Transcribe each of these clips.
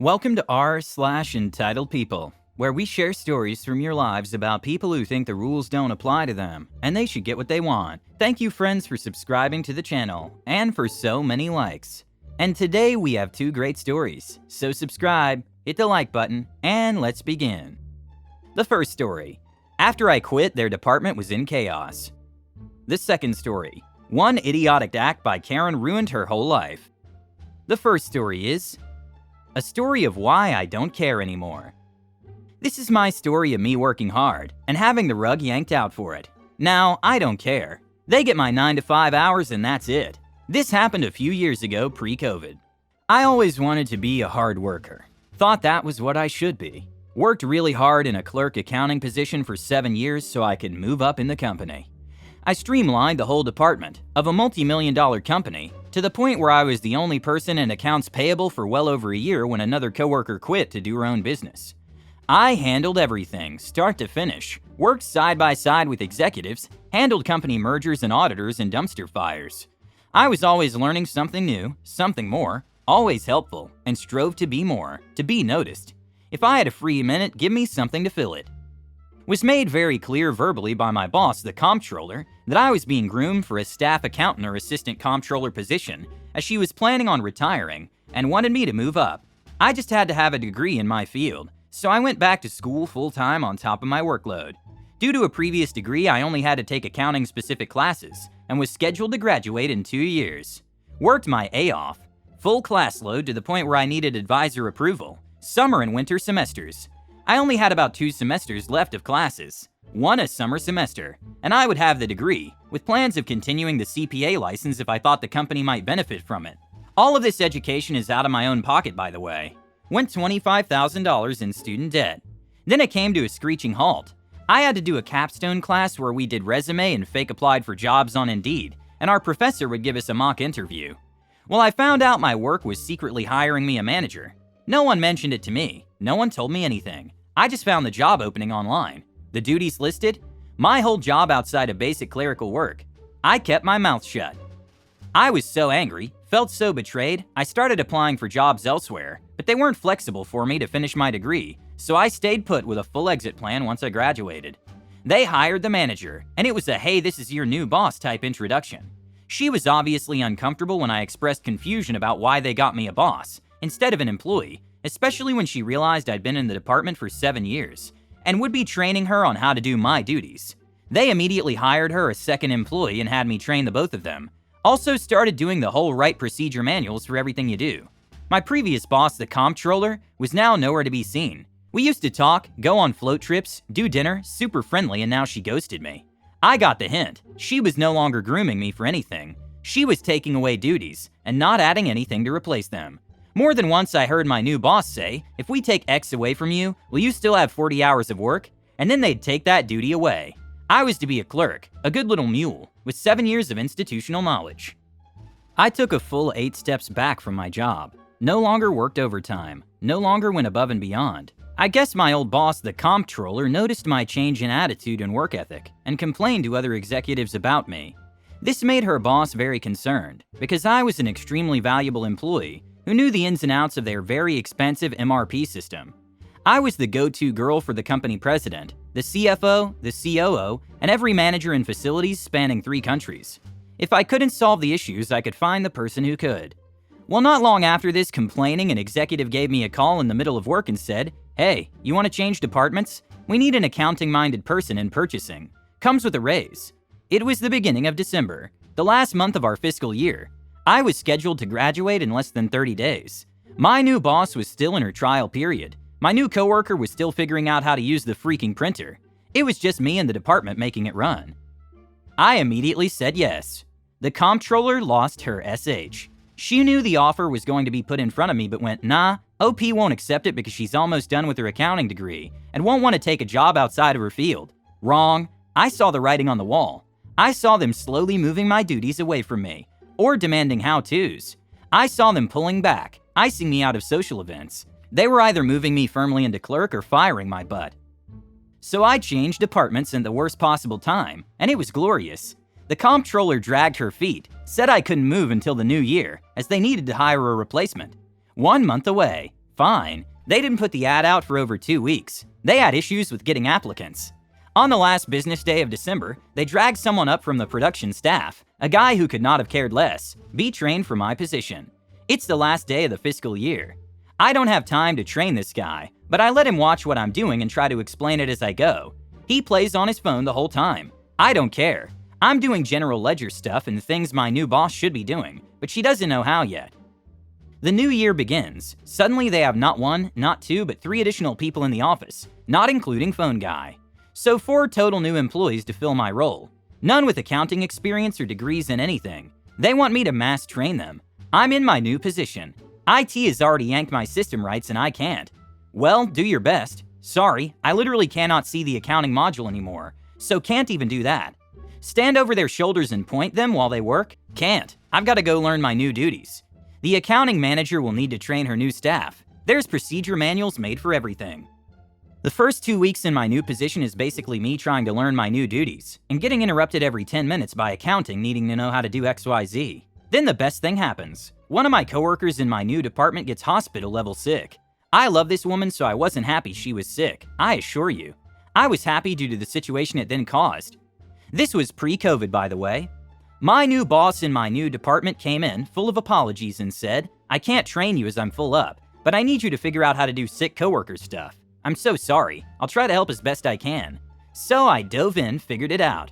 Welcome to r/Entitled People, where we share stories from your lives about people who think the rules don't apply to them, and they should get what they want. Thank you, friends, for subscribing to the channel, and for so many likes. And today we have two great stories, so subscribe, hit the like button, and let's begin. The first story. After I quit, their department was in chaos. The second story. One idiotic act by Karen ruined her whole life. The first story is a story of why I don't care anymore. This is my story of me working hard and having the rug yanked out for it. Now, I don't care. They get my 9 to 5 hours and that's it. This happened a few years ago pre-COVID. I always wanted to be a hard worker. Thought that was what I should be. Worked really hard in a clerk accounting position for 7 years so I could move up in the company. I streamlined the whole department of a multi-million-dollar company to the point where I was the only person in accounts payable for well over a year when another coworker quit to do her own business. I handled everything, start to finish, worked side by side with executives, handled company mergers and auditors and dumpster fires. I was always learning something new, something more, always helpful, and strove to be more, to be noticed. If I had a free minute, give me something to fill it. Was made very clear verbally by my boss, the comptroller, that I was being groomed for a staff accountant or assistant comptroller position, as she was planning on retiring and wanted me to move up. I just had to have a degree in my field, so I went back to school full-time on top of my workload. Due to a previous degree, I only had to take accounting-specific classes and was scheduled to graduate in 2 years. Worked my A off, full class load to the point where I needed advisor approval, summer and winter semesters. I only had about 2 semesters left of classes, one a summer semester, and I would have the degree, with plans of continuing the CPA license if I thought the company might benefit from it. All of this education is out of my own pocket, by the way. Went $25,000 in student debt. Then it came to a screeching halt. I had to do a capstone class where we did resume and fake applied for jobs on Indeed, and our professor would give us a mock interview. Well, I found out my work was secretly hiring me a manager. No one mentioned it to me. No one told me anything. I just found the job opening online. The duties listed? My whole job outside of basic clerical work. I kept my mouth shut. I was so angry, felt so betrayed, I started applying for jobs elsewhere, but they weren't flexible for me to finish my degree, so I stayed put with a full exit plan once I graduated. They hired the manager, and it was a "hey, this is your new boss" type introduction. She was obviously uncomfortable when I expressed confusion about why they got me a boss instead of an employee, especially when she realized I'd been in the department for 7 years and would be training her on how to do my duties. They immediately hired her a second employee and had me train the both of them. Also started doing the whole right procedure manuals for everything you do. My previous boss, the comptroller, was now nowhere to be seen. We used to talk, go on float trips, do dinner, super friendly, and now she ghosted me. I got the hint. She was no longer grooming me for anything. She was taking away duties and not adding anything to replace them. More than once I heard my new boss say, "If we take X away from you, will you still have 40 hours of work?" And then they'd take that duty away. I was to be a clerk, a good little mule, with 7 years of institutional knowledge. I took a full 8 steps back from my job. No longer worked overtime. No longer went above and beyond. I guess my old boss, the comptroller, noticed my change in attitude and work ethic and complained to other executives about me. This made her boss very concerned, because I was an extremely valuable employee who knew the ins and outs of their very expensive MRP system. I was the go-to girl for the company president, the CFO, the COO, and every manager in facilities spanning 3 countries. If I couldn't solve the issues, I could find the person who could. Well, not long after this complaining, an executive gave me a call in the middle of work and said, "Hey, you want to change departments? We need an accounting-minded person in purchasing. Comes with a raise." It was the beginning of December, the last month of our fiscal year. I was scheduled to graduate in less than 30 days. My new boss was still in her trial period. My new coworker was still figuring out how to use the freaking printer. It was just me and the department making it run. I immediately said yes. The comptroller lost her SH. She knew the offer was going to be put in front of me but went, "Nah, OP won't accept it because she's almost done with her accounting degree and won't want to take a job outside of her field." Wrong. I saw the writing on the wall. I saw them slowly moving my duties away from me, or demanding how-tos. I saw them pulling back, icing me out of social events. They were either moving me firmly into clerk or firing my butt. So I changed departments in the worst possible time, and it was glorious. The comptroller dragged her feet, said I couldn't move until the new year, as they needed to hire a replacement. 1 month away. Fine. They didn't put the ad out for over 2 weeks. They had issues with getting applicants. On the last business day of December, they dragged someone up from the production staff, a guy who could not have cared less, be trained for my position. It's the last day of the fiscal year. I don't have time to train this guy, but I let him watch what I'm doing and try to explain it as I go. He plays on his phone the whole time. I don't care. I'm doing general ledger stuff and things my new boss should be doing, but she doesn't know how yet. The new year begins. Suddenly they have not 1, not 2, but 3 additional people in the office, not including phone guy. So 4 total new employees to fill my role. None with accounting experience or degrees in anything. They want me to mass train them. I'm in my new position. IT has already yanked my system rights and I can't. Well, do your best. Sorry, I literally cannot see the accounting module anymore, so can't even do that. Stand over their shoulders and point them while they work? Can't. I've got to go learn my new duties. The accounting manager will need to train her new staff. There's procedure manuals made for everything. The first 2 weeks in my new position is basically me trying to learn my new duties and getting interrupted every 10 minutes by accounting needing to know how to do XYZ. Then the best thing happens. One of my coworkers in my new department gets hospital level sick. I love this woman, so I wasn't happy she was sick, I assure you. I was happy due to the situation it then caused. This was pre-COVID, by the way. My new boss in my new department came in full of apologies and said, I can't train you as I'm full up, but I need you to figure out how to do sick coworker stuff. I'm so sorry. I'll try to help as best I can. So I dove in, figured it out.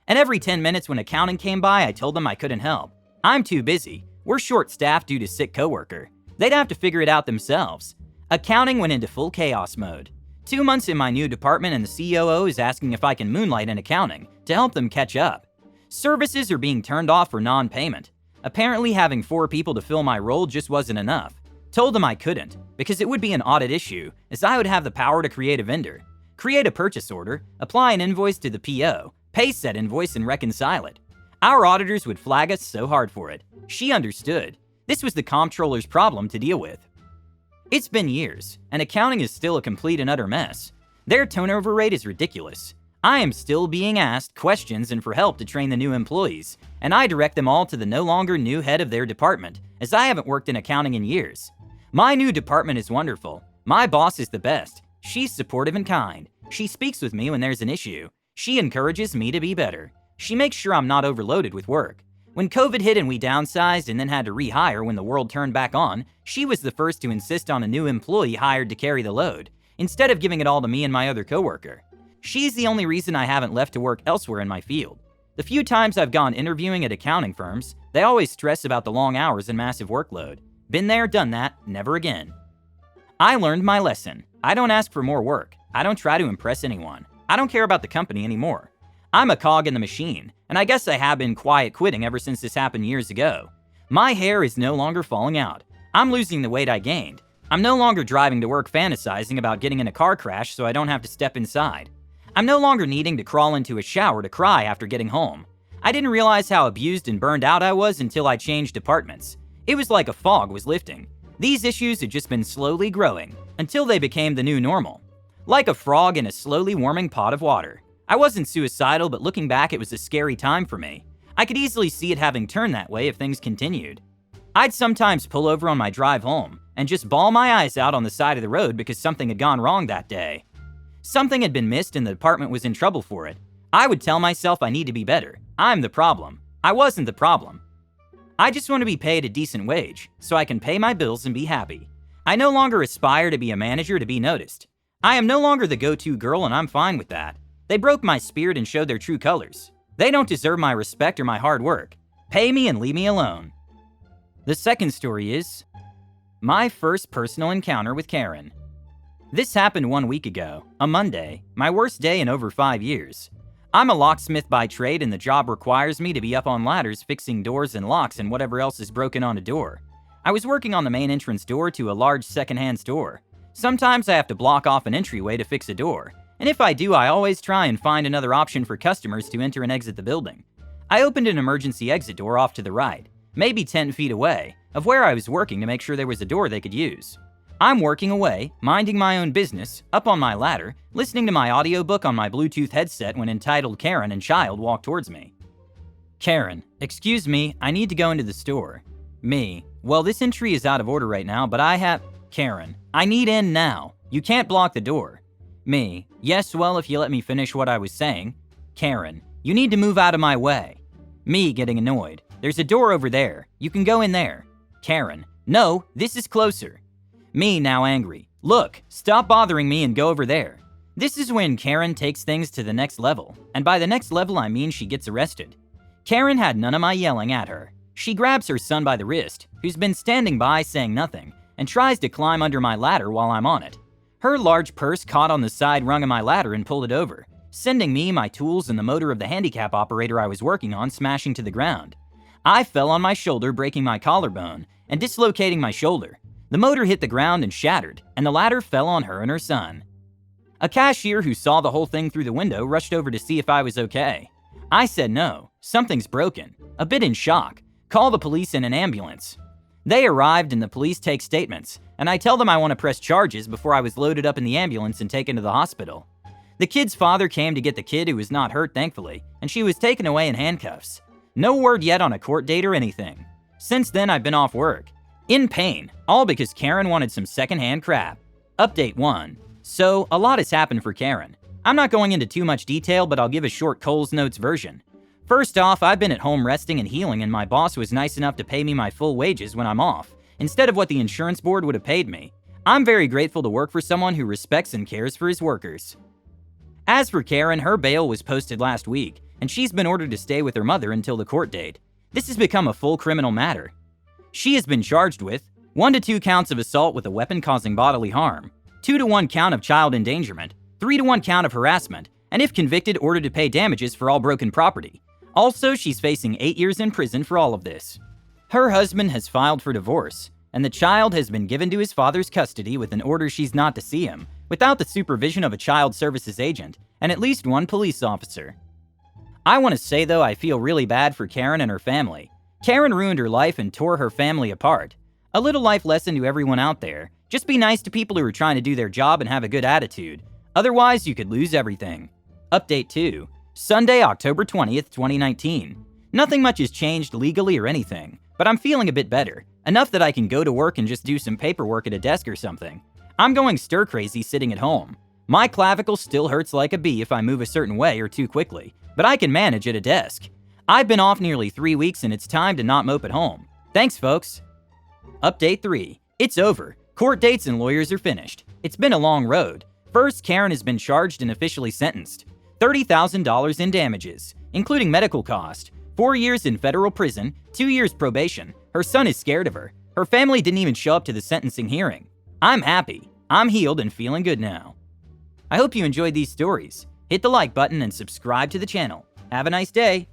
And every 10 minutes when accounting came by, I told them I couldn't help. I'm too busy. We're short-staffed due to sick coworker. They'd have to figure it out themselves. Accounting went into full chaos mode. 2 months in my new department and the COO is asking if I can moonlight in accounting to help them catch up. Services are being turned off for non-payment. Apparently having 4 people to fill my role just wasn't enough. Told them I couldn't, because it would be an audit issue, as I would have the power to create a vendor, create a purchase order, apply an invoice to the PO, pay said invoice and reconcile it. Our auditors would flag us so hard for it. She understood. This was the comptroller's problem to deal with. It's been years, and accounting is still a complete and utter mess. Their turnover rate is ridiculous. I am still being asked questions and for help to train the new employees, and I direct them all to the no longer new head of their department, as I haven't worked in accounting in years. My new department is wonderful. My boss is the best. She's supportive and kind. She speaks with me when there's an issue. She encourages me to be better. She makes sure I'm not overloaded with work. When COVID hit and we downsized and then had to rehire when the world turned back on, she was the first to insist on a new employee hired to carry the load, instead of giving it all to me and my other coworker. She's the only reason I haven't left to work elsewhere in my field. The few times I've gone interviewing at accounting firms, they always stress about the long hours and massive workload. Been there, done that, never again. I learned my lesson. I don't ask for more work. I don't try to impress anyone. I don't care about the company anymore. I'm a cog in the machine, and I guess I have been quiet quitting ever since this happened years ago. My hair is no longer falling out. I'm losing the weight I gained. I'm no longer driving to work fantasizing about getting in a car crash so I don't have to step inside. I'm no longer needing to crawl into a shower to cry after getting home. I didn't realize how abused and burned out I was until I changed departments. It was like a fog was lifting. These issues had just been slowly growing until they became the new normal. Like a frog in a slowly warming pot of water. I wasn't suicidal, but looking back, it was a scary time for me. I could easily see it having turned that way if things continued. I'd sometimes pull over on my drive home and just bawl my eyes out on the side of the road because something had gone wrong that day. Something had been missed and the department was in trouble for it. I would tell myself I need to be better. I'm the problem. I wasn't the problem. I just want to be paid a decent wage so I can pay my bills and be happy. I no longer aspire to be a manager to be noticed. I am no longer the go-to girl and I'm fine with that. They broke my spirit and showed their true colors. They don't deserve my respect or my hard work. Pay me and leave me alone. The second story is my first personal encounter with Karen. This happened 1 week ago, a Monday, my worst day in over 5 years. I'm a locksmith by trade and the job requires me to be up on ladders fixing doors and locks and whatever else is broken on a door. I was working on the main entrance door to a large secondhand store. Sometimes I have to block off an entryway to fix a door, and if I do, I always try and find another option for customers to enter and exit the building. I opened an emergency exit door off to the right, maybe 10 feet away, of where I was working to make sure there was a door they could use. I'm working away, minding my own business, up on my ladder, listening to my audiobook on my Bluetooth headset when entitled Karen and Child walked towards me. Karen, excuse me, I need to go into the store. Me, well, this entry is out of order right now, but I have... Karen, I need in now. You can't block the door. Me, yes, well, if you let me finish what I was saying. Karen, you need to move out of my way. Me, getting annoyed. There's a door over there. You can go in there. Karen, no, this is closer. Me, now angry. Look, stop bothering me and go over there. This is when Karen takes things to the next level, and by the next level I mean she gets arrested. Karen had none of my yelling at her. She grabs her son by the wrist, who's been standing by saying nothing, and tries to climb under my ladder while I'm on it. Her large purse caught on the side rung of my ladder and pulled it over, sending me, my tools, and the motor of the handicap operator I was working on smashing to the ground. I fell on my shoulder, breaking my collarbone and dislocating my shoulder. The motor hit the ground and shattered, and the ladder fell on her and her son. A cashier who saw the whole thing through the window rushed over to see if I was okay. I said no, something's broken. A bit in shock. Call the police and an ambulance. They arrived and the police take statements, and I tell them I want to press charges before I was loaded up in the ambulance and taken to the hospital. The kid's father came to get the kid, who was not hurt thankfully, and she was taken away in handcuffs. No word yet on a court date or anything. Since then I've been off work. In pain, all because Karen wanted some secondhand crap. Update 1. So, a lot has happened for Karen. I'm not going into too much detail, but I'll give a short Cole's Notes version. First off, I've been at home resting and healing, and my boss was nice enough to pay me my full wages when I'm off, instead of what the insurance board would have paid me. I'm very grateful to work for someone who respects and cares for his workers. As for Karen, her bail was posted last week, and she's been ordered to stay with her mother until the court date. This has become a full criminal matter. She has been charged with 1 to 2 counts of assault with a weapon causing bodily harm, 2 to 1 count of child endangerment, 3 to 1 count of harassment, and if convicted, ordered to pay damages for all broken property. Also, she's facing 8 years in prison for all of this. Her husband has filed for divorce, and the child has been given to his father's custody with an order she's not to see him, without the supervision of a child services agent and at least 1 police officer. I want to say though, I feel really bad for Karen and her family. Karen ruined her life and tore her family apart. A little life lesson to everyone out there. Just be nice to people who are trying to do their job and have a good attitude. Otherwise, you could lose everything. Update 2. Sunday, October 20th, 2019. Nothing much has changed legally or anything, but I'm feeling a bit better. Enough that I can go to work and just do some paperwork at a desk or something. I'm going stir crazy sitting at home. My clavicle still hurts like a bee if I move a certain way or too quickly, but I can manage at a desk. I've been off nearly 3 weeks and it's time to not mope at home. Thanks, folks. Update 3. It's over. Court dates and lawyers are finished. It's been a long road. First, Karen has been charged and officially sentenced. $30,000 in damages, including medical cost, 4 years in federal prison, 2 years probation. Her son is scared of her. Her family didn't even show up to the sentencing hearing. I'm happy. I'm healed and feeling good now. I hope you enjoyed these stories. Hit the like button and subscribe to the channel. Have a nice day.